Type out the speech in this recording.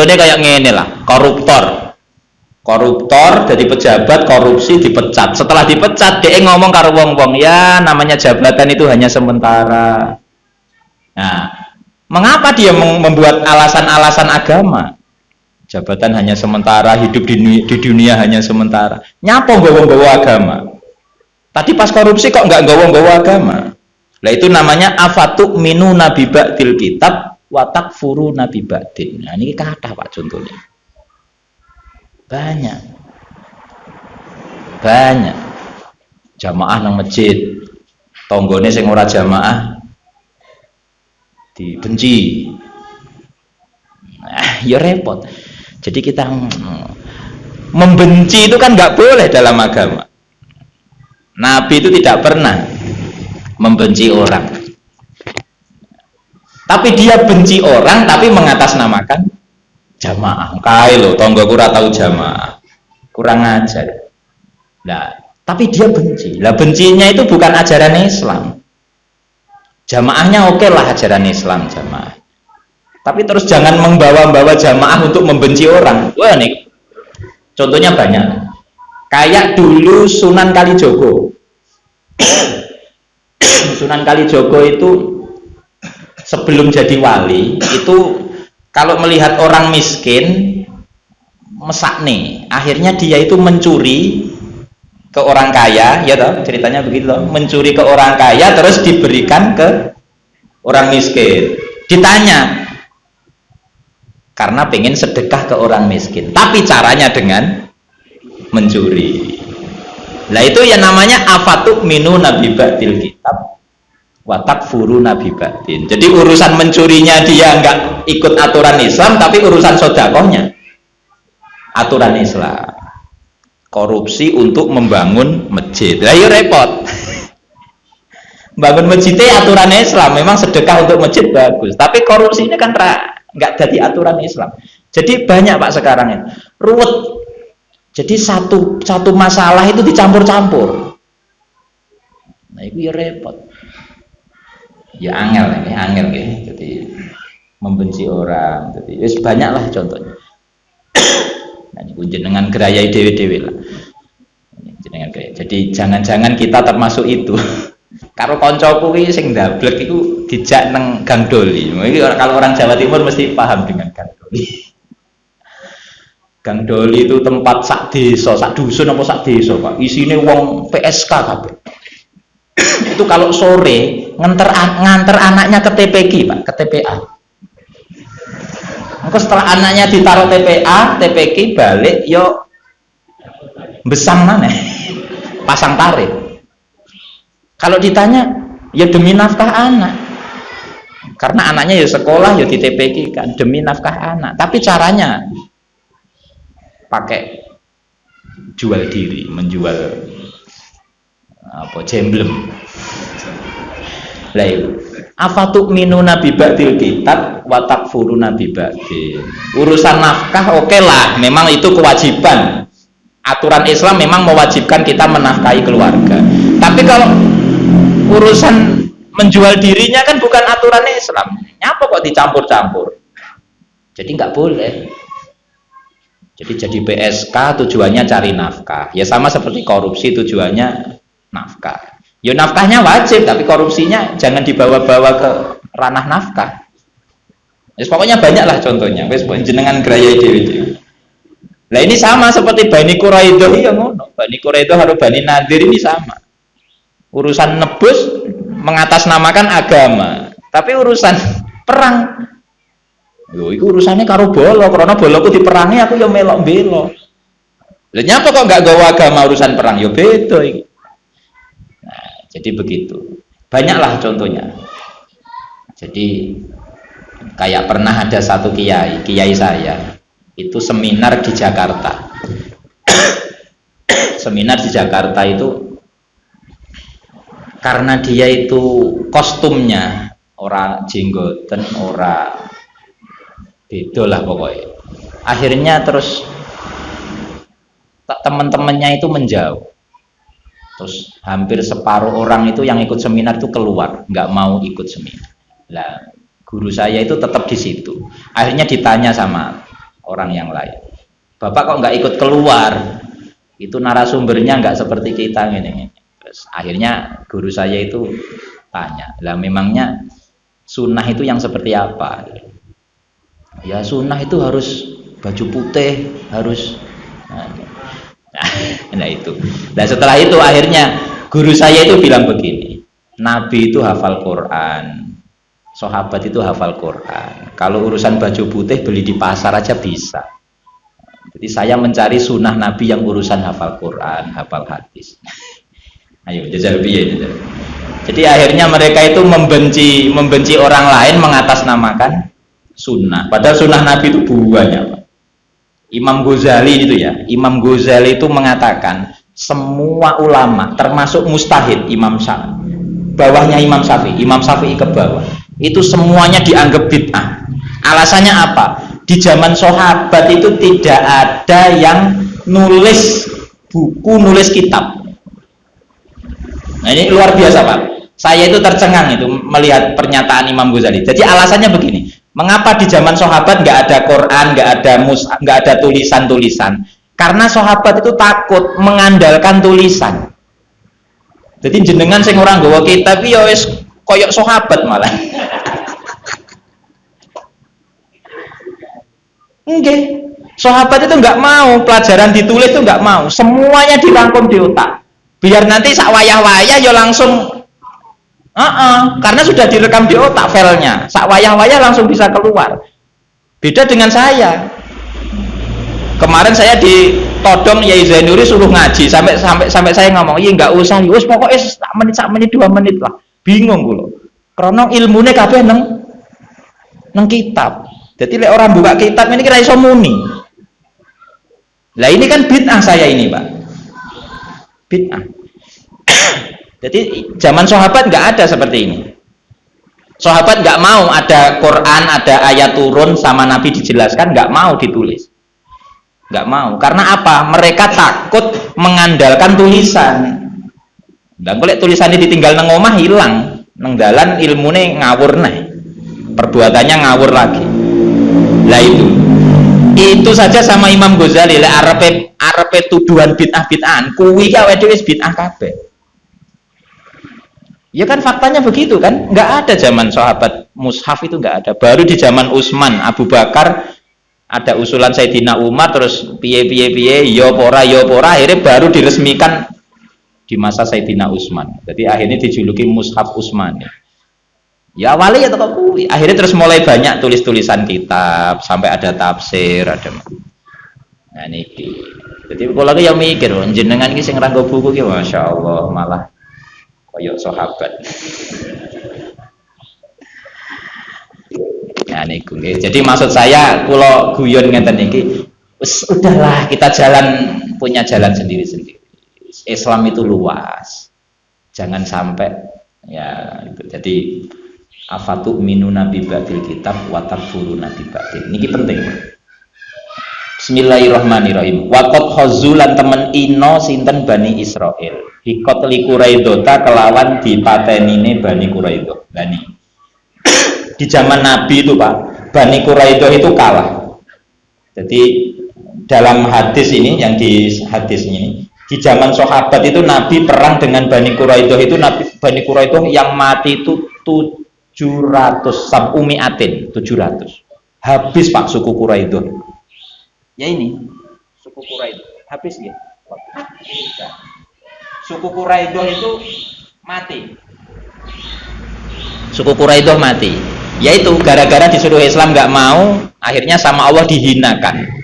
contohnya kayak ngene lah, koruptor jadi pejabat korupsi dipecat, setelah dipecat dia ngomong karo wong-wong, ya namanya jabatan itu hanya sementara. Nah, mengapa dia membuat alasan-alasan agama? Jabatan hanya sementara, hidup di dunia hanya sementara. Nyapa nggawa-nggawa agama? Tadi pas korupsi kok nggak nggawa-nggawa agama? Lah itu namanya afatuk minu nabi ba'dil kitab watak furu nabi ba'din. Nah ini kata Pak contohnya. Banyak jamaah nang masjid, tonggone sing ora jamaah dibenci. Nah, ya repot. Jadi kita membenci itu kan nggak boleh dalam agama. Nabi itu tidak pernah membenci orang, tapi dia benci orang tapi mengatasnamakan jamaah. Kae lho, tonggo ora tahu jamaah, kurang ajar. Nah, tapi dia benci. Lah bencinya itu bukan ajaran Islam. Jamaahnya oke lah ajaran Islam jamaah. Tapi terus jangan membawa-bawa jamaah untuk membenci orang. Wah nih, contohnya banyak. Kayak dulu Sunan Kalijogo. Sunan Kalijogo itu sebelum jadi wali itu kalau melihat orang miskin mesakne, akhirnya dia itu mencuri ke orang kaya, ya toh ceritanya begitu toh, mencuri ke orang kaya terus diberikan ke orang miskin. Ditanya karena pengen sedekah ke orang miskin, tapi caranya dengan mencuri. Nah itu yang namanya afatuk minu nabi ba'dil kitab watak furu nabi ba'din. Jadi urusan mencurinya dia nggak ikut aturan Islam, tapi urusan sodakohnya aturan Islam. Korupsi untuk membangun masjid, lah ya repot. Bangun masjidnya aturan Islam, memang sedekah untuk masjid bagus, tapi korupsi ini kan nggak jadi aturan Islam. Jadi banyak Pak sekarang ini ruwet. Jadi satu masalah itu dicampur-campur. Nah itu ya repot. Ya angel ya. Jadi membenci orang. Jadi banyaklah contohnya. Nah ini jenengan gerayai dewe-dewe lah. Jadi jangan-jangan kita termasuk itu. Kalau konco kuwi sing ndablek iku dijak nang Gang Doli. Kalau orang Jawa Timur mesti paham dengan Gang Doli. Gang Doli itu tempat sak desa, sak dusun apa sak desa, Pak. Isine wong PSK kabeh. Itu kalau sore nganter anaknya ke TPQ, Pak, ke TPA. Maka setelah anaknya ditaruh TPA, TPQ balik yo besang mana? Pasang tarif. Kalau ditanya, ya demi nafkah anak. Karena anaknya ya sekolah ya di TPQ kan, demi nafkah anak. Tapi caranya pakai jual diri, menjual apa jemblem. Lah afatuk minu nabi ba'dil kitab wa takfuru nabi ba'din. Urusan nafkah oke lah, memang itu kewajiban. Aturan Islam memang mewajibkan kita menafkahi keluarga. Tapi kalau urusan menjual dirinya kan bukan aturan Islam. Apa kok dicampur-campur? Jadi nggak boleh. Jadi PSK tujuannya cari nafkah. Ya sama seperti korupsi tujuannya nafkah. Ya nafkahnya wajib, tapi korupsinya jangan dibawa-bawa ke ranah nafkah. Ya pokoknya banyak lah contohnya. Wes jenengan gerayai dewe-dewe. Nah ini sama seperti Bani Quraidah ya ngono. Bani Quraidah harus Bani Nadir ini sama. Urusan nebus mengatasnamakan agama, tapi urusan perang yo iku urusannya karo bolo, karena boloku diperangi aku yo melok belo. Lah nyapa kok gak gawa agama urusan perang yo beda iki. Nah, jadi begitu. Banyaklah contohnya. Jadi kayak pernah ada satu kiai saya itu seminar di Jakarta. Seminar di Jakarta itu karena dia itu kostumnya ora jenggoten, ora beda lah pokoknya. Akhirnya terus teman-temannya itu menjauh. Terus hampir separuh orang itu yang ikut seminar itu keluar, nggak mau ikut seminar. Lah guru saya itu tetap di situ. Akhirnya ditanya sama orang yang lain. Bapak kok nggak ikut keluar? Itu narasumbernya nggak seperti kita ini. Terus akhirnya guru saya itu tanya, lah memangnya sunnah itu yang seperti apa? Ya sunnah itu harus baju putih, harus nah itu. Nah setelah itu akhirnya guru saya itu bilang begini, Nabi itu hafal Quran, sahabat itu hafal Quran. Kalau urusan baju putih beli di pasar aja bisa. Jadi saya mencari sunnah Nabi yang urusan hafal Quran, hafal hadis. Ayo jajal piye jajal. Jadi akhirnya mereka itu membenci orang lain mengatasnamakan sunnah. Padahal sunnah Nabi itu banyak, Pak. Imam Ghazali itu ya, Imam Ghazali itu mengatakan semua ulama termasuk mustahid Imam Syafi'i, bawahnya Imam Syafi'i ke bawah, itu semuanya dianggap bid'ah. Alasannya apa? Di zaman sahabat itu tidak ada yang nulis buku, nulis kitab. Nah ini luar biasa Pak. Saya itu tercengang itu melihat pernyataan Imam Ghazali. Jadi alasannya begini, mengapa di zaman sahabat nggak ada Quran, nggak ada tulisan-tulisan? Karena sahabat itu takut mengandalkan tulisan. Jadi jenengan sing orang gawa kitab ya wis koyok sahabat malah. Nggih. Sahabat itu nggak mau pelajaran ditulis itu nggak mau, semuanya dirangkum di otak. Biar nanti sak wayah-wayah ya langsung karena sudah direkam di otak filenya, sak wayah-wayah langsung bisa keluar. Beda dengan saya. Kemarin saya ditodong Yai Zainuri suruh ngaji sampai saya ngomong, "Iya enggak usah, wis pokoknya sak menit 2 menit lah." Bingung kula. Karena ilmune kabeh nang kitab. Jadi lek orang buka kitab ini kira iso muni. Lah ini kan bid'ah saya ini, Pak. Bid'ah. Jadi zaman sahabat nggak ada seperti ini. Sahabat nggak mau ada Quran, ada ayat turun sama Nabi dijelaskan, nggak mau ditulis, nggak mau. Karena apa? Mereka takut mengandalkan tulisan. Dan kalau tulisannya ditinggal nang omah hilang, nang dalan ilmune ngawur nih, perbuatannya ngawur lagi. Lah itu saja sama Imam Ghazali. Lah arepe tuduhan bid'ah-bid'ahan, kuwi ki awake dhewe wis bid'ah kabeh. Ya kan faktanya begitu kan, nggak ada zaman sahabat mushaf itu nggak ada. Baru di zaman Utsman, Abu Bakar ada usulan Sayyidina Umar, terus piye yo pora akhirnya baru diresmikan di masa Sayyidina Utsman. Jadi akhirnya dijuluki mushaf Utsman. Ya awalnya ya toko kuwi, akhirnya terus mulai banyak tulis-tulisan kitab sampai ada tafsir, ada. Nah niki. Jadi kalau lagi yang mikir, jenengan iki sing nganggo buku ki masyaallah malah koyok sahabat. Nah niku nggih. Jadi maksud saya kula guyon ngeten iki, udahlah kita punya jalan sendiri-sendiri. Islam itu luas. Jangan sampai ya itu. Jadi afatu minu nabi ba'dil kitab wa takfuruna bi ba'dil. Niki penting. Bismillahirrahmanirrahim. Waqad khazulan temen ino sinten Bani Israil. Hikot li Quraidota kelawan dipatenine Bani Quraidah. Bani. Di zaman Nabi itu Pak, Bani Quraidah itu kalah. Jadi dalam hadis ini, yang di hadis ini, di zaman sahabat itu Nabi perang dengan Bani Quraidah itu, Bani Quraidah yang mati itu 700 sabumiatin 700. Habis Pak suku Quraidah. Ya ini suku Quraidah habis ya. Suku Quraidah itu mati. Suku Quraidah mati. Yaitu gara-gara disuruh Islam nggak mau, akhirnya sama Allah dihinakan.